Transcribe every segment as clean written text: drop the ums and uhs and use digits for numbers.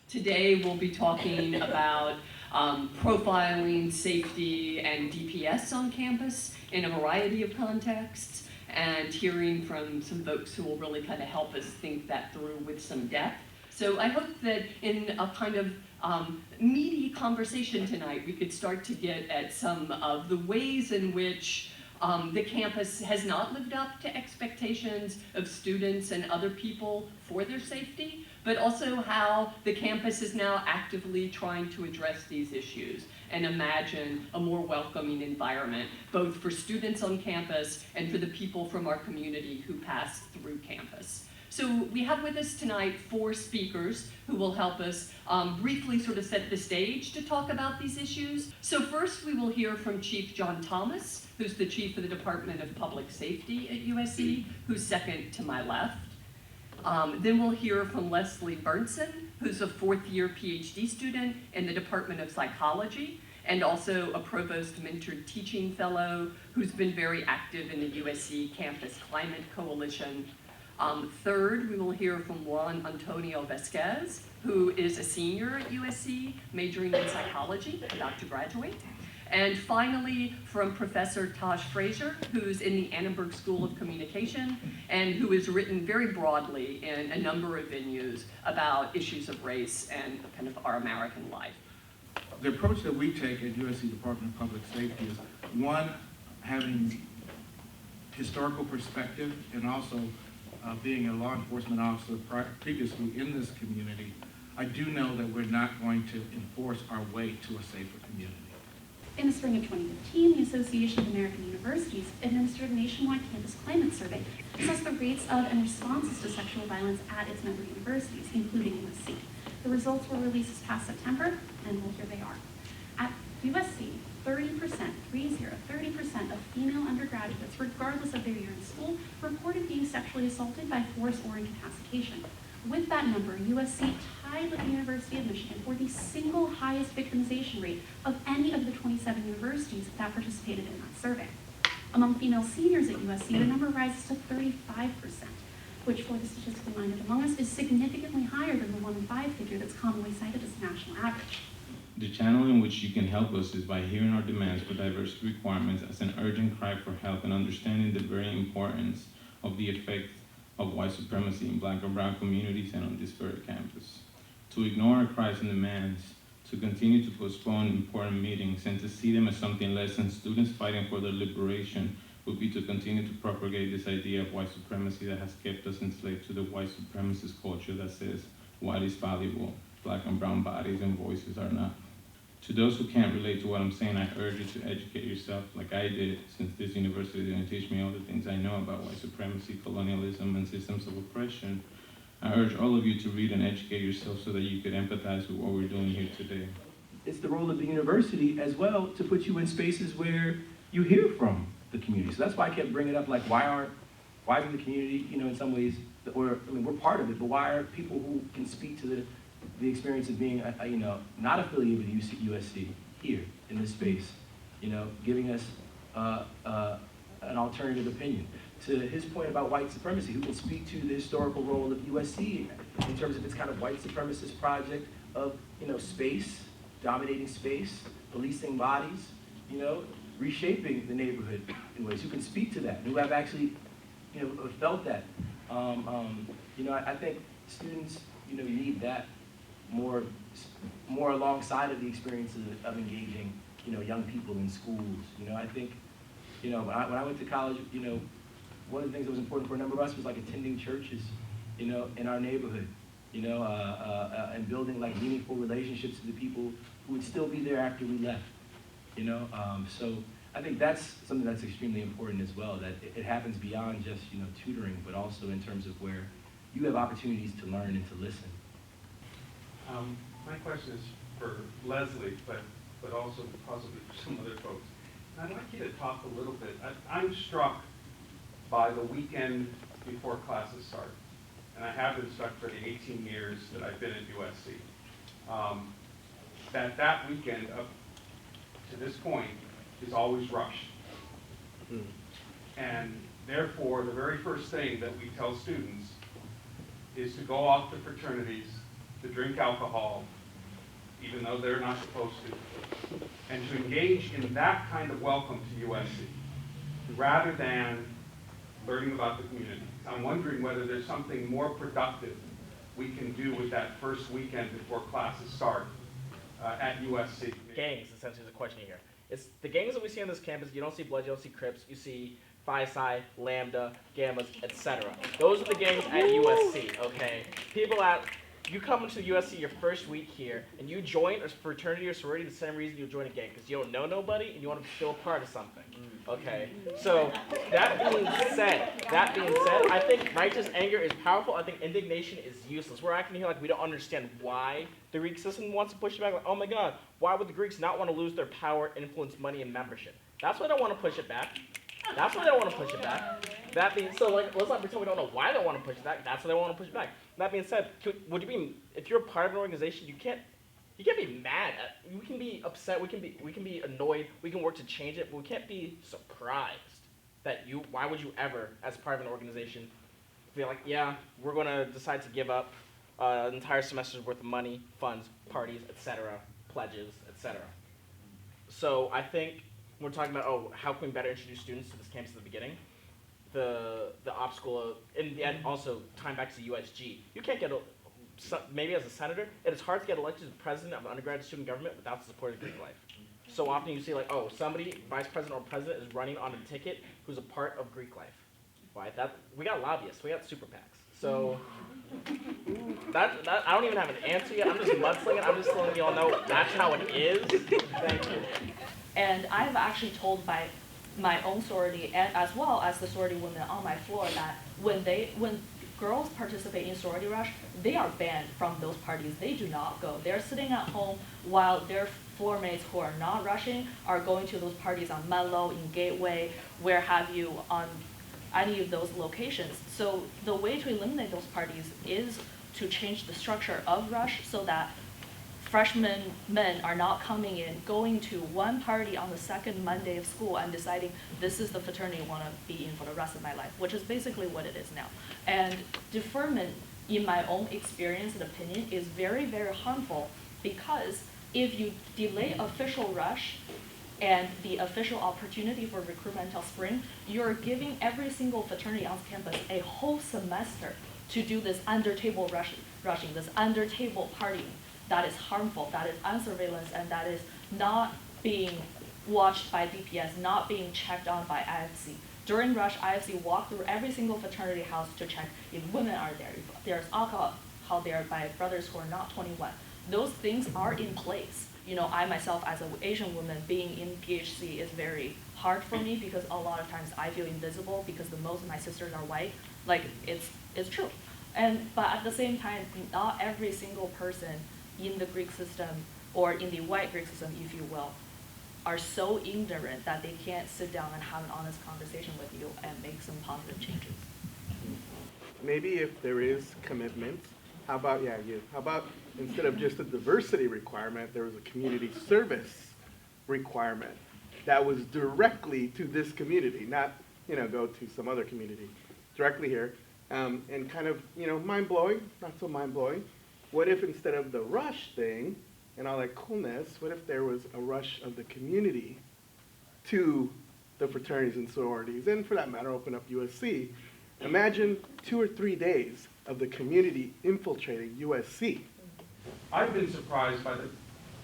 Today we'll be talking about profiling, safety, and DPS on campus in a variety of contexts, and hearing from some folks who will really kind of help us think that through with some depth. So I hope that in a kind of meaty conversation tonight, we could start to get at some of the ways in which the campus has not lived up to expectations of students and other people for their safety, but also how the campus is now actively trying to address these issues and imagine a more welcoming environment, both for students on campus and for the people from our community who pass through campus. So we have with us tonight 4 speakers who will help us briefly sort of set the stage to talk about these issues. So first we will hear from Chief John Thomas, who's the Chief of the Department of Public Safety at USC, who's second to my left. Then we'll hear from Leslie Bernson, who's a 4th-year PhD student in the Department of Psychology, and also a Provost Mentored Teaching Fellow who's been very active in the USC Campus Climate Coalition. Third, we will hear from Juan Antonio Vasquez, who is a senior at USC, majoring in psychology, about to graduate. And finally, from Professor Taj Fraser, who's in the Annenberg School of Communication, and who has written very broadly in a number of venues about issues of race and kind of our American life. The approach that we take at USC Department of Public Safety is, one, having historical perspective, and also being a law enforcement officer previously in this community. I do know that we're not going to enforce our way to a safer community. In the spring of 2015, the Association of American Universities administered a nationwide campus climate survey to assess the rates of and responses to sexual violence at its member universities, including USC. The results were released this past September, and well, here they are. At USC, 30% of female undergraduates, regardless of their year in school, reported being sexually assaulted by force or incapacitation. With that number, USC tied with the University of Michigan for the single highest victimization rate of any of the 27 universities that participated in that survey. Among female seniors at USC, the number rises to 35%, which for the statistically minded among us is significantly higher than the 1 in 5 figure that's commonly cited as the national average. The channel in which you can help us is by hearing our demands for diversity requirements as an urgent cry for help and understanding the very importance of the effect of white supremacy in Black and brown communities and on this very campus. To ignore our cries and demands, to continue to postpone important meetings, and to see them as something less than students fighting for their liberation would be to continue to propagate this idea of white supremacy that has kept us enslaved to the white supremacist culture that says white is valuable, Black and brown bodies and voices are not. To those who can't relate to what I'm saying, I urge you to educate yourself like I did, since this university didn't teach me all the things I know about white supremacy, colonialism, and systems of oppression. I urge all of you to read and educate yourself so that you could empathize with what we're doing here today. It's the role of the university as well to put you in spaces where you hear from the community. So that's why I kept bringing up, like, why isn't the community, in some ways, we're part of it, but why are people who can speak to the experience of being, not affiliated with USC here in this space, giving us an alternative opinion. To his point about white supremacy, who can speak to the historical role of USC in terms of its kind of white supremacist project of, space, dominating space, policing bodies, reshaping the neighborhood in ways, who can speak to that, who have actually, felt that. I think students, need that more alongside of the experiences of engaging, young people in schools. I think, when I went to college, one of the things that was important for a number of us was like attending churches, in our neighborhood, and building like meaningful relationships with the people who would still be there after we left, So I think that's something that's extremely important as well, that it happens beyond just, tutoring, but also in terms of where you have opportunities to learn and to listen. My question is for Leslie, but also possibly for some other folks. I'd like you to talk a little bit. I'm struck by the weekend before classes start, and I have been struck for the 18 years that I've been at USC. That weekend up to this point is always rushed. And therefore, the very first thing that we tell students is to go off to fraternities to drink alcohol, even though they're not supposed to, and to engage in that kind of welcome to USC, rather than learning about the community. I'm wondering whether there's something more productive we can do with that first weekend before classes start at USC. Gangs, essentially, is a question here. It's the gangs that we see on this campus. You don't see Bloods, you don't see Crips. You see Phi Psi, Lambda, Gammas, etc. Those are the gangs at USC, okay? People at, you come into USC your first week here, and you join a fraternity or sorority the same reason you join a gang, because you don't know nobody, and you want to feel a part of something, okay? So, that being said, I think righteous anger is powerful. I think indignation is useless. We're acting here like we don't understand why the Greek system wants to push it back. Like, oh my God, why would the Greeks not want to lose their power, influence, money, and membership? That's why they don't want to push it back. That's why they don't want to push it back. That being so, like, let's not pretend we don't know why they want to push it back. That's why they want to push it back. That being said, would you be, if you're a part of an organization, you can't be mad at. We can be upset. We can be annoyed. We can work to change it, but we can't be surprised that you. Why would you ever, as part of an organization, feel like, yeah, we're going to decide to give up an entire semester's worth of money, funds, parties, etc., pledges, etc. So I think we're talking about, oh, how can we better introduce students to this campus at the beginning? The obstacle, and also tying back to USG, you can't get, maybe as a senator, it is hard to get elected as president of an undergraduate student government without the support of Greek life. So often you see like, oh, somebody, vice president or president is running on a ticket who's a part of Greek life. Why? We got lobbyists, we got super PACs. So that I don't even have an answer yet. I'm just mudslinging. I'm just letting you all know that's how it is. Thank you. And I've actually told by my own sorority and as well as the sorority women on my floor that when girls participate in sorority rush, they are banned from those parties. They do not go. They're sitting at home while their floor mates who are not rushing are going to those parties on Menlo, in Gateway, where have you, on any of those locations. So the way to eliminate those parties is to change the structure of rush so that freshmen men are not coming in, going to one party on the second Monday of school and deciding this is the fraternity I want to be in for the rest of my life, which is basically what it is now. And deferment, in my own experience and opinion, is very, very harmful because if you delay official rush and the official opportunity for recruitmental spring, you're giving every single fraternity on campus a whole semester to do this under-table rushing, this under-table partying. That is harmful, that is unsurveillance, and that is not being watched by DPS, not being checked on by IFC. During rush, IFC walked through every single fraternity house to check if women are there, if there's alcohol there by brothers who are not 21. Those things are in place. You know, I myself, as an Asian woman, being in PHC is very hard for me because a lot of times I feel invisible because most of my sisters are white. Like, it's true. But at the same time, not every single person in the Greek system, or in the white Greek system, if you will, are so ignorant that they can't sit down and have an honest conversation with you and make some positive changes. Maybe if there is commitment, how about instead of just a diversity requirement, there was a community service requirement that was directly to this community, not, go to some other community, directly here, and kind of, mind-blowing, not so mind-blowing. What if instead of the rush thing and all that coolness, what if there was a rush of the community to the fraternities and sororities, and for that matter, open up USC? Imagine 2 or 3 days of the community infiltrating USC. I've been surprised by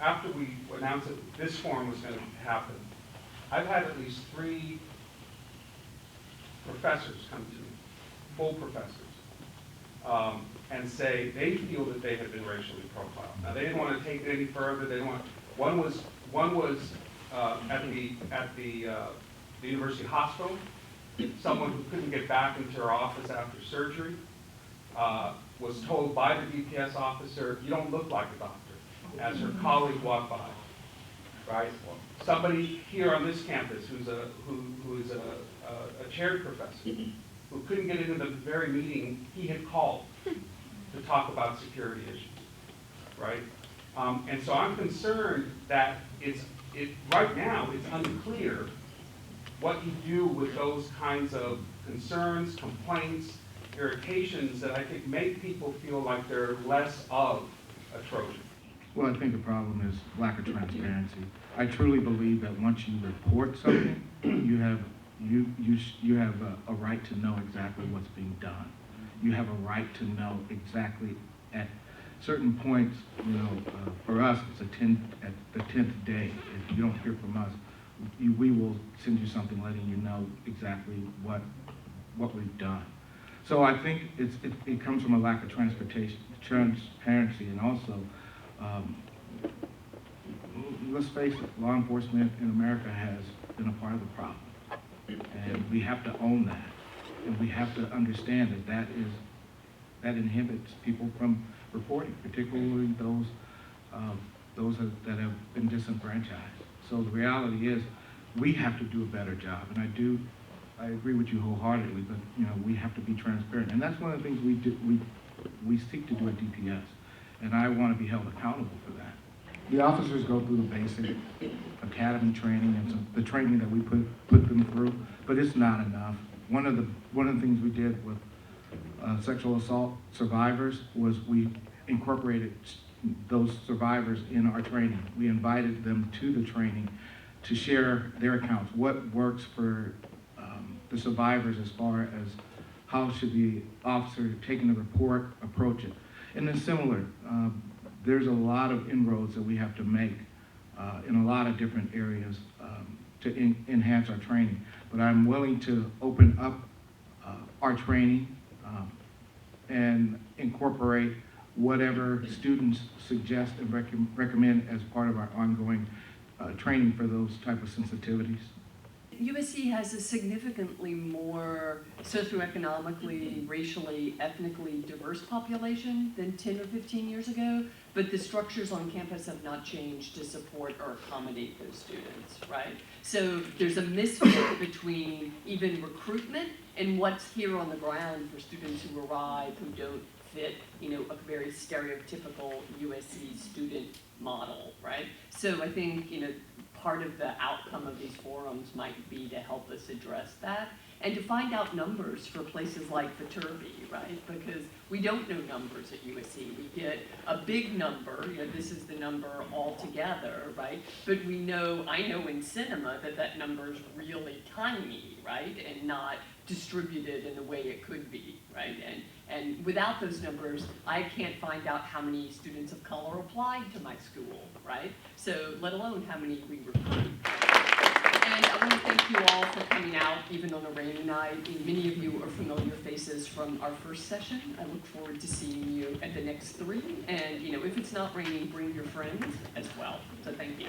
after we announced that this forum was going to happen, I've had at least 3 professors come to me, full professors, and say they feel that they have been racially profiled. Now they didn't want to take it any further. They didn't want. One was at the University Hospital. Someone who couldn't get back into her office after surgery was told by the DPS officer, "You don't look like a doctor," as her colleague walked by. Right? Somebody here on this campus who is a chaired professor who couldn't get into the very meeting he had called to talk about security issues, right? And so I'm concerned that right now it's unclear what you do with those kinds of concerns, complaints, irritations that I think make people feel like they're less of Well, I think the problem is lack of transparency. I truly believe that once you report something, you have a right to know exactly what's being done. You have a right to know exactly at certain points. For us, it's at the 10th day. If you don't hear from us, we will send you something letting you know exactly what we've done. So I think it comes from a lack of transparency, and also, let's face it, law enforcement in America has been a part of the problem. And we have to own that. And we have to understand that inhibits people from reporting, particularly those that have been disenfranchised. So the reality is, we have to do a better job. And I agree with you wholeheartedly, but we have to be transparent. And that's one of the things we seek to do at DPS. And I want to be held accountable for that. The officers go through the basic academy training and the training that we put them through, but it's not enough. One of the things we did with sexual assault survivors was we incorporated those survivors in our training. We invited them to the training to share their accounts, what works for the survivors as far as how should the officer taking the report approach it. And then similar, there's a lot of inroads that we have to make in a lot of different areas to enhance our training. But I'm willing to open up our training and incorporate whatever students suggest and recommend as part of our ongoing training for those type of sensitivities. USC has a significantly more socioeconomically, racially, ethnically diverse population than 10 or 15 years ago, but the structures on campus have not changed to support or accommodate those students, right? So there's a misfit between even recruitment and what's here on the ground for students who arrive who don't fit, a very stereotypical USC student model, right? So I think, part of the outcome of these forums might be to help us address that and to find out numbers for places like Viterbi, right? Because we don't know numbers at USC. We get a big number, this is the number altogether, right? But I know in cinema that number is really tiny, right? And not distributed in the way it could be, right? And without those numbers, I can't find out how many students of color applied to my school, right? So let alone how many we recruit. And I want to thank you all for coming out, even on a rainy night. Many of you are familiar faces from our first session. I look forward to seeing you at the next 3. And if it's not raining, bring your friends as well. So thank you.